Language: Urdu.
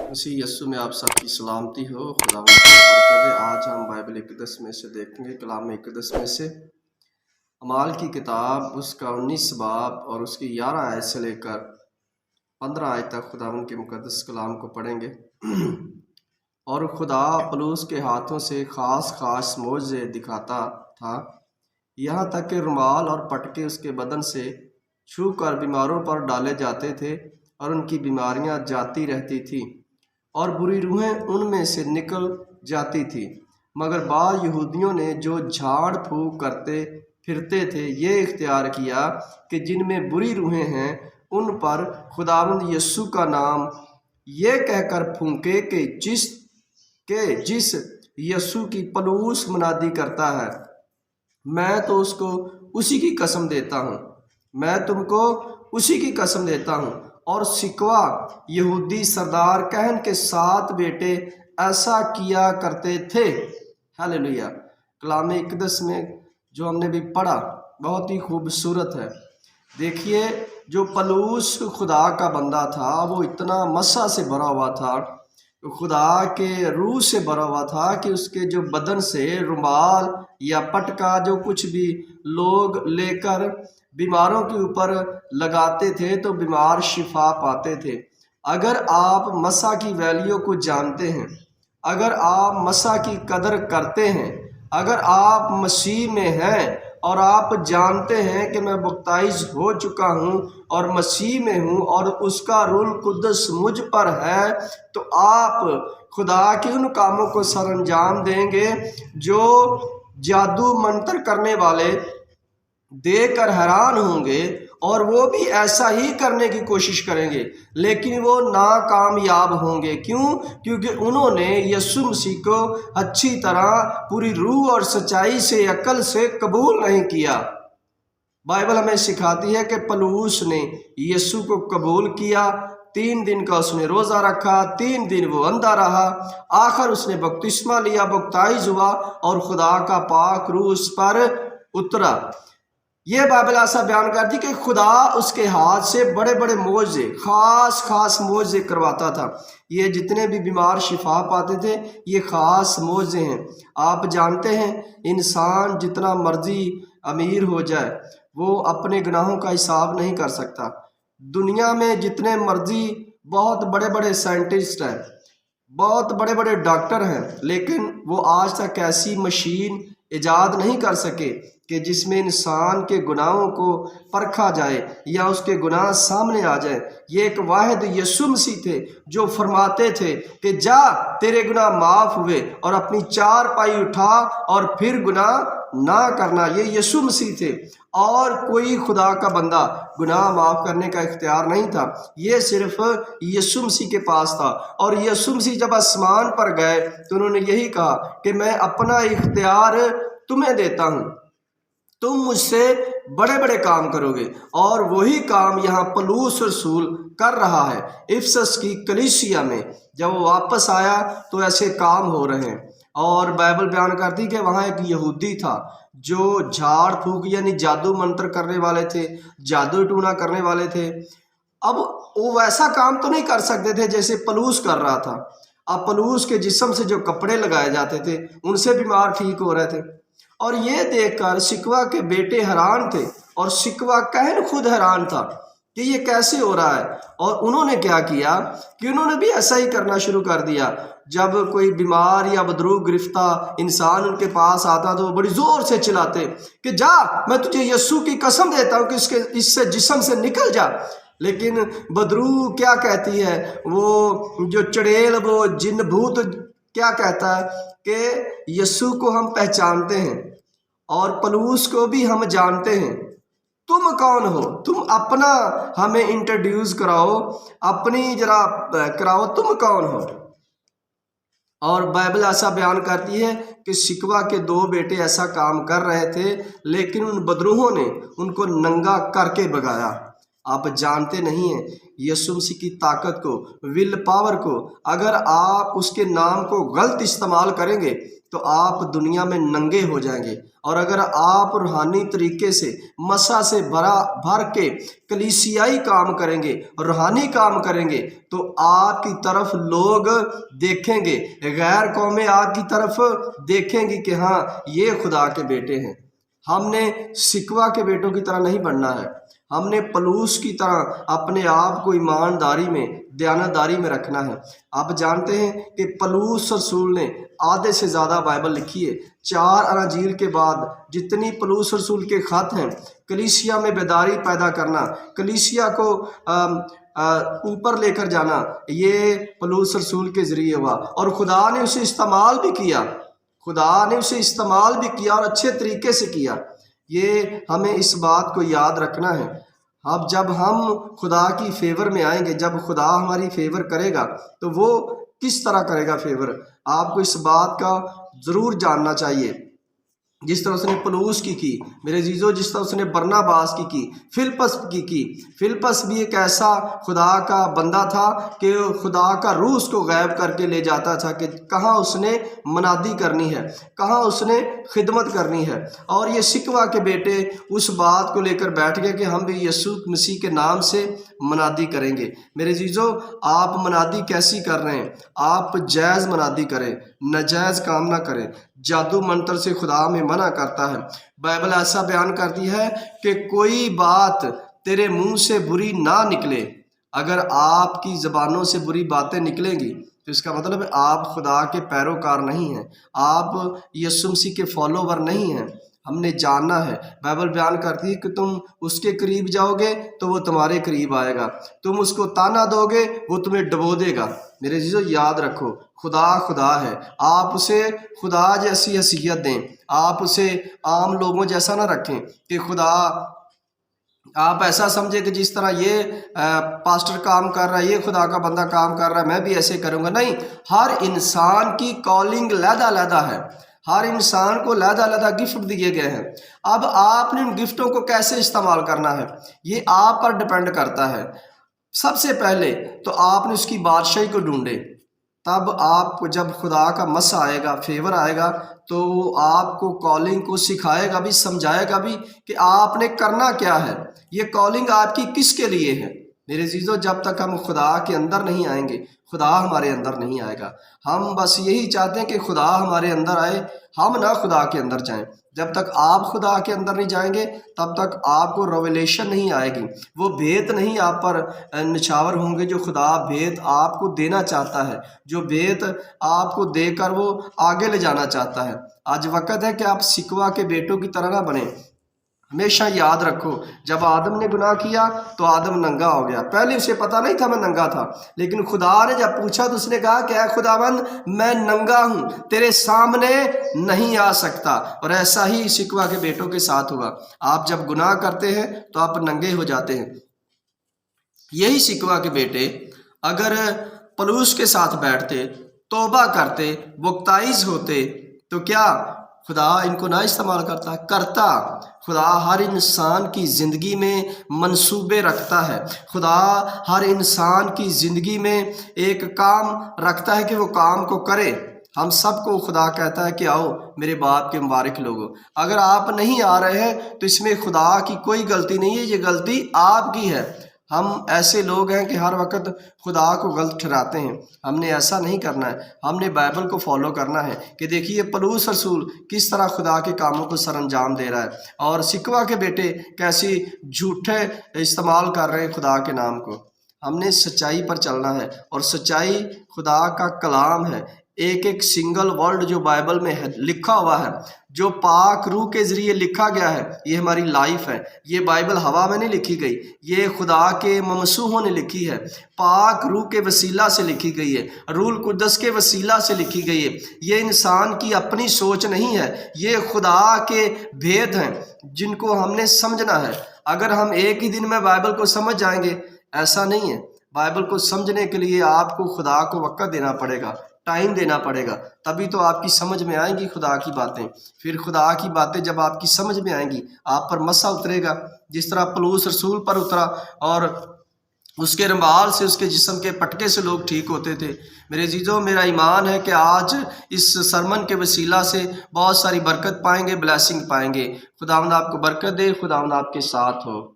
مسیح یسوع میں آپ سب کی سلامتی ہو۔ خدا ان کی برکت دے۔ آج ہم بائبل اقدس میں سے دیکھیں گے، کلام اقدس میں سے اعمال کی کتاب اس کا 19 باب اور اس کی 11 آیت سے لے کر 15 آیت تک خدا ان کے مقدس کلام کو پڑھیں گے۔ اور خدا پلوس کے ہاتھوں سے خاص معجزے دکھاتا تھا، یہاں تک کہ رومال اور پٹکے اس کے بدن سے چھو کر بیماروں پر ڈالے جاتے تھے اور ان کی بیماریاں جاتی رہتی تھیں اور بری روحیں ان میں سے نکل جاتی تھی۔ مگر بعض یہودیوں نے جو جھاڑ پھونک کرتے پھرتے تھے یہ اختیار کیا کہ جن میں بری روحیں ہیں ان پر خداوند یسوع کا نام یہ کہہ کر پھونکے کہ جس یسوع کی پلوس منادی کرتا ہے، میں تو اس کو اسی کی قسم دیتا ہوں، میں تم کو اسی کی قسم دیتا ہوں۔ اور سکوا یہودی سردار کہن کے 7 بیٹے ایسا کیا کرتے تھے۔ ہاللیلویہ۔ کلام اقدس میں جو ہم نے بھی پڑھا بہت ہی خوبصورت ہے۔ دیکھیے، جو پلوس خدا کا بندہ تھا وہ اتنا مسح سے بھرا ہوا تھا، خدا کے روح سے بھرا ہوا تھا کہ اس کے جو بدن سے رومال یا پٹکا جو کچھ بھی لوگ لے کر بیماروں کے اوپر لگاتے تھے تو بیمار شفا پاتے تھے۔ اگر آپ مسح کی ویلیو کو جانتے ہیں، اگر آپ مسح کی قدر کرتے ہیں، اگر آپ مسیح میں ہیں اور آپ جانتے ہیں کہ میں بپتائز ہو چکا ہوں اور مسیح میں ہوں اور اس کا روح القدس مجھ پر ہے، تو آپ خدا کے ان کاموں کو سر انجام دیں گے جو جادو منتر کرنے والے دیکھ کر حیران ہوں گے، اور وہ بھی ایسا ہی کرنے کی کوشش کریں گے لیکن وہ ناکامیاب ہوں گے۔ کیونکہ انہوں نے یسوع مسیح کو اچھی طرح پوری روح اور سچائی سے، عقل سے قبول نہیں کیا۔ بائبل ہمیں سکھاتی ہے کہ پلوس نے یسوع کو قبول کیا، 3 دن کا اس نے روزہ رکھا، 3 دن وہ اندھا رہا، آخر اس نے بپتسمہ لیا، بپتائز ہوا اور خدا کا پاک روح اس پر اترا۔ یہ بائبل ایسا بیان کرتی کہ خدا اس کے ہاتھ سے بڑے بڑے معجزے، خاص معجزے کرواتا تھا۔ یہ جتنے بھی بیمار شفا پاتے تھے یہ خاص معجزے ہیں۔ آپ جانتے ہیں انسان جتنا مرضی امیر ہو جائے وہ اپنے گناہوں کا حساب نہیں کر سکتا۔ دنیا میں جتنے مرضی بہت بڑے بڑے سائنٹسٹ ہیں، بہت بڑے بڑے ڈاکٹر ہیں، لیکن وہ آج تک ایسی مشین ایجاد نہیں کر سکے کہ جس میں انسان کے گناہوں کو پرکھا جائے یا اس کے گناہ سامنے آ جائے۔ یہ ایک واحد یسوع مسیح تھے جو فرماتے تھے کہ جا تیرے گناہ معاف ہوئے اور اپنی 4 پائی اٹھا اور پھر گناہ نہ کرنا۔ یہ یسوع مسیح تھے اور کوئی خدا کا بندہ گناہ معاف کرنے کا اختیار نہیں تھا، یہ صرف یسوع مسیح کے پاس تھا۔ اور یسوع مسیح جب آسمان پر گئے تو انہوں نے یہی کہا کہ میں اپنا اختیار تمہیں دیتا ہوں، تم مجھ سے بڑے بڑے کام کرو گے۔ اور وہی کام یہاں پلوس رسول کر رہا ہے۔ افسس کی کلیسیا میں جب وہ واپس آیا تو ایسے کام ہو رہے ہیں، اور بائبل بیان کرتی کہ وہاں ایک یہودی تھا جو جھاڑ پھونک یعنی جادو منتر کرنے والے تھے، جادو ٹونا کرنے والے تھے۔ اب وہ ویسا کام تو نہیں کر سکتے تھے جیسے پلوس کر رہا تھا۔ اب پلوس کے جسم سے جو کپڑے لگائے جاتے تھے ان سے بیمار ٹھیک ہو رہے تھے، اور یہ دیکھ کر سکوا کے بیٹے حیران تھے اور سکوا کہن خود حیران تھا کہ یہ کیسے ہو رہا ہے۔ اور انہوں نے کیا کیا کہ انہوں نے بھی ایسا ہی کرنا شروع کر دیا۔ جب کوئی بیمار یا بدروح گرفتہ انسان ان کے پاس آتا تو وہ بڑی زور سے چلاتے کہ جا، میں تجھے یسوع کی قسم دیتا ہوں کہ اس سے جسم سے نکل جا۔ لیکن بدروح کیا کہتی ہے، وہ جو چڑیل، وہ جن بھوت کیا کہتا ہے کہ یسوع کو ہم پہچانتے ہیں اور پلوس کو بھی ہم جانتے ہیں، تم کون ہو؟ تم اپنا ہمیں انٹروڈیوس کراؤ، اپنی ذرا کراؤ، تم کون ہو؟ اور بائبل ایسا بیان کرتی ہے کہ سکوا کے 2 بیٹے ایسا کام کر رہے تھے لیکن ان بدروحوں نے ان کو ننگا کر کے بھگایا۔ آپ جانتے نہیں ہیں یسوع مسیح کی طاقت کو، ول پاور کو، اگر آپ اس کے نام کو غلط استعمال کریں گے تو آپ دنیا میں ننگے ہو جائیں گے، اور اگر آپ روحانی طریقے سے مسح سے بھر کے کلیسیائی کام کریں گے، روحانی کام کریں گے، تو آپ کی طرف لوگ دیکھیں گے، غیر قومیں آپ کی طرف دیکھیں گی کہ ہاں یہ خدا کے بیٹے ہیں۔ ہم نے سکوا کے بیٹوں کی طرح نہیں بننا ہے، ہم نے پلوس کی طرح اپنے آپ کو ایمانداری میں، دیانتداری میں رکھنا ہے۔ آپ جانتے ہیں کہ پلوس رسول نے آدھے سے زیادہ بائبل لکھی ہے۔ 4 اناجیل کے بعد جتنی پلوس رسول کے خط ہیں، کلیسیا میں بیداری پیدا کرنا، کلیسیا کو اوپر لے کر جانا، یہ پلوس رسول کے ذریعے ہوا، اور خدا نے اسے استعمال بھی کیا، خدا نے اسے استعمال بھی کیا اور اچھے طریقے سے کیا۔ یہ ہمیں اس بات کو یاد رکھنا ہے۔ اب جب ہم خدا کی فیور میں آئیں گے، جب خدا ہماری فیور کرے گا، تو وہ کس طرح کرے گا فیور؟ آپ کو اس بات کا ضرور جاننا چاہیے۔ جس طرح اس نے پلوس کی میرے عزیزو، جس طرح اس نے برناباس کی فلپس کی فلپس بھی ایک ایسا خدا کا بندہ تھا کہ خدا کا روح اس کو غائب کر کے لے جاتا تھا کہ کہاں اس نے منادی کرنی ہے، کہاں اس نے خدمت کرنی ہے۔ اور یہ سکوا کے بیٹے اس بات کو لے کر بیٹھ گئے کہ ہم بھی یسوع مسیح کے نام سے منادی کریں گے۔ میرے عزیزو، آپ منادی کیسی کر رہے ہیں؟ آپ جائز منادی کریں، ناجائز کام نہ کریں۔ جادو منتر سے خدا میں منع کرتا ہے۔ بائبل ایسا بیان کرتی ہے کہ کوئی بات تیرے منہ سے بری نہ نکلے۔ اگر آپ کی زبانوں سے بری باتیں نکلیں گی تو اس کا مطلب ہے آپ خدا کے پیروکار نہیں ہیں، آپ یسوع مسیح کے فالوور نہیں ہیں۔ ہم نے جاننا ہے، بائبل بیان کرتی ہے کہ تم اس کے قریب جاؤ گے تو وہ تمہارے قریب آئے گا، تم اس کو تانا دو گے وہ تمہیں ڈبو دے گا۔ میرے عزیزو، یاد رکھو، خدا خدا ہے۔ آپ اسے خدا جیسی حیثیت دیں، آپ اسے عام لوگوں جیسا نہ رکھیں کہ خدا آپ ایسا سمجھے کہ جس طرح یہ پاسٹر کام کر رہا ہے، یہ خدا کا بندہ کام کر رہا ہے، میں بھی ایسے کروں گا۔ نہیں، ہر انسان کی کالنگ علیحدہ علیحدہ ہے، ہر انسان کو علیحدہ علیحدہ گفٹ دیے گئے ہیں۔ اب آپ نے ان گفٹوں کو کیسے استعمال کرنا ہے، یہ آپ پر ڈپینڈ کرتا ہے۔ سب سے پہلے تو آپ نے اس کی بادشاہی کو ڈھونڈے، تب آپ کو جب خدا کا مسا آئے گا، فیور آئے گا، تو وہ آپ کو کالنگ کو سکھائے گا بھی، سمجھائے گا بھی کہ آپ نے کرنا کیا ہے، یہ کالنگ آپ کی کس کے لیے ہے۔ میرے عزیزو، جب تک ہم خدا کے اندر نہیں آئیں گے، خدا ہمارے اندر نہیں آئے گا۔ ہم بس یہی چاہتے ہیں کہ خدا ہمارے اندر آئے، ہم نہ خدا کے اندر جائیں۔ جب تک آپ خدا کے اندر نہیں جائیں گے، تب تک آپ کو ریویلیشن نہیں آئے گی، وہ بھید نہیں آپ پر نچھاور ہوں گے جو خدا بھید آپ کو دینا چاہتا ہے، جو بھید آپ کو دے کر وہ آگے لے جانا چاہتا ہے۔ آج وقت ہے کہ آپ سکوا کے بیٹوں کی طرح نہ بنیں۔ ہمیشہ یاد رکھو، جب آدم نے گناہ کیا تو آدم ننگا ہو گیا۔ پہلے اسے پتا نہیں تھا میں ننگا تھا، لیکن خدا نے جب پوچھا تو اس نے کہا کہ اے خداوند، میں ننگا ہوں، تیرے سامنے نہیں آ سکتا۔ اور ایسا ہی سکوا کے بیٹوں کے ساتھ ہوا۔ آپ جب گناہ کرتے ہیں تو آپ ننگے ہو جاتے ہیں۔ یہی سکوا کے بیٹے اگر پلوس کے ساتھ بیٹھتے، توبہ کرتے، بپتائز ہوتے، تو کیا خدا ان کو نہ استعمال کرتا؟ خدا ہر انسان کی زندگی میں منصوبے رکھتا ہے، خدا ہر انسان کی زندگی میں ایک کام رکھتا ہے کہ وہ کام کو کرے۔ ہم سب کو خدا کہتا ہے کہ آؤ میرے باپ کے مبارک لوگوں۔ اگر آپ نہیں آ رہے ہیں تو اس میں خدا کی کوئی غلطی نہیں ہے، یہ غلطی آپ کی ہے۔ ہم ایسے لوگ ہیں کہ ہر وقت خدا کو غلط ٹھہراتے ہیں۔ ہم نے ایسا نہیں کرنا ہے، ہم نے بائبل کو فالو کرنا ہے کہ دیکھیے پلوس رسول کس طرح خدا کے کاموں کو سر انجام دے رہا ہے، اور سکوا کے بیٹے کیسی جھوٹے استعمال کر رہے ہیں خدا کے نام کو۔ ہم نے سچائی پر چلنا ہے، اور سچائی خدا کا کلام ہے۔ ایک ایک سنگل ورڈ جو بائبل میں ہے، لکھا ہوا ہے، جو پاک روح کے ذریعے لکھا گیا ہے، یہ ہماری لائف ہے۔ یہ بائبل ہوا میں نہیں لکھی گئی، یہ خدا کے ممسوحوں نے لکھی ہے، پاک روح کے وسیلہ سے لکھی گئی ہے، روح القدس کے وسیلہ سے لکھی گئی ہے۔ یہ انسان کی اپنی سوچ نہیں ہے، یہ خدا کے بھید ہیں جن کو ہم نے سمجھنا ہے۔ اگر ہم ایک ہی دن میں بائبل کو سمجھ جائیں گے، ایسا نہیں ہے۔ بائبل کو سمجھنے کے لیے آپ کو خدا کو وقت دینا پڑے گا، ٹائم دینا پڑے گا، تبھی تو آپ کی سمجھ میں آئیں گی خدا کی باتیں۔ پھر خدا کی باتیں جب آپ کی سمجھ میں آئیں گی، آپ پر مسا اترے گا، جس طرح پلوس رسول پر اترا اور اس کے رمال سے، اس کے جسم کے پٹکے سے لوگ ٹھیک ہوتے تھے۔ میرے عزیزوں، میرا ایمان ہے کہ آج اس سرمن کے وسیلہ سے بہت ساری برکت پائیں گے، بلیسنگ پائیں گے۔ خداوند آپ کو برکت دے، خداوند آپ کے ساتھ ہو۔